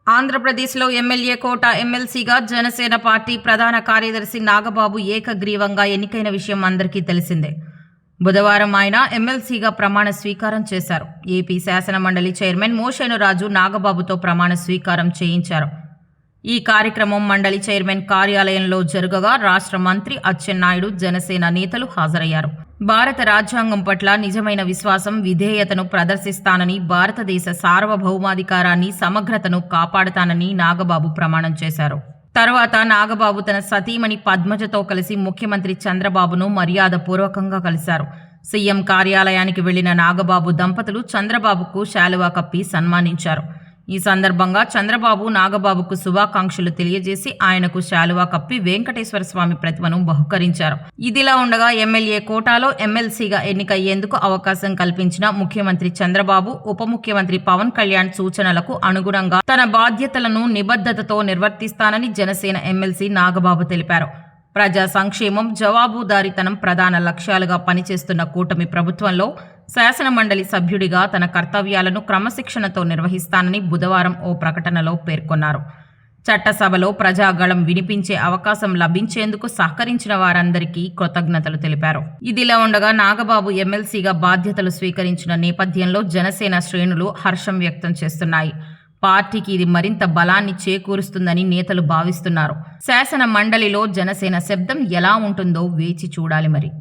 ఆంధ్రప్రదేశ్లో ఎమ్మెల్యే కోట ఎమ్మెల్సీగా జనసేన పార్టీ ప్రధాన కార్యదర్శి నాగబాబు ఏకగ్రీవంగా ఎన్నికైన విషయం అందరికీ తెలిసిందే. బుధవారం ఆయన ఎమ్మెల్సీగా ప్రమాణ స్వీకారం చేశారు. ఏపీ శాసనమండలి చైర్మన్ మోషేనురాజు నాగబాబుతో ప్రమాణ స్వీకారం చేయించారు. ఈ కార్యక్రమం మండలి చైర్మన్ కార్యాలయంలో జరగగా రాష్ట్ర మంత్రి అచ్చెన్నాయుడు, జనసేన నేతలు హాజరయ్యారు. భారత రాజ్యాంగం పట్ల నిజమైన విశ్వాసం, విధేయతను ప్రదర్శిస్తానని, భారతదేశ సార్వభౌమాధికారాన్ని, సమగ్రతను కాపాడుతానని నాగబాబు ప్రమాణం చేశారు. తర్వాత నాగబాబు తన సతీమణి పద్మజతో కలిసి ముఖ్యమంత్రి చంద్రబాబును మర్యాదపూర్వకంగా కలిశారు. సీఎం కార్యాలయానికి వెళ్లిన నాగబాబు దంపతులు చంద్రబాబుకు శాలువా కప్పి సన్మానించారు. ఈ సందర్భంగా చంద్రబాబు నాగబాబుకు శుభాకాంక్షలు తెలియజేసి ఆయనకు శాలువా కప్పి వెంకటేశ్వర స్వామి ప్రతిమను బహుకరించారు. ఇదిలా ఉండగా ఎమ్మెల్యే కోటాలో ఎమ్మెల్సీగా ఎన్నికయ్యేందుకు అవకాశం కల్పించిన ముఖ్యమంత్రి చంద్రబాబు, ఉప ముఖ్యమంత్రి పవన్ కళ్యాణ్ సూచనలకు అనుగుణంగా తన బాధ్యతలను నిబద్ధతతో నిర్వర్తిస్తానని జనసేన ఎమ్మెల్సీ నాగబాబు తెలిపారు. ప్రజా సంక్షేమం, జవాబుదారీతనం ప్రధాన లక్ష్యాలుగా పనిచేస్తున్న కూటమి ప్రభుత్వంలో శాసనమండలి సభ్యుడిగా తన కర్తవ్యాలను క్రమశిక్షణతో నిర్వహిస్తానని బుధవారం ఓ ప్రకటనలో పేర్కొన్నారు. చట్టసభలో ప్రజాగళం వినిపించే అవకాశం లభించేందుకు సహకరించిన వారందరికీ కృతజ్ఞతలు తెలిపారు. ఇదిలా ఉండగా నాగబాబు ఎమ్మెల్సీగా బాధ్యతలు స్వీకరించిన నేపథ్యంలో జనసేన శ్రేణులు హర్షం వ్యక్తం చేస్తున్నాయి. పార్టీకి ఇది మరింత బలాన్ని చేకూరుస్తుందని నేతలు భావిస్తున్నారు. శాసన మండలిలో జనసేన శబ్దం ఎలా ఉంటుందో వేచి చూడాలి మరి.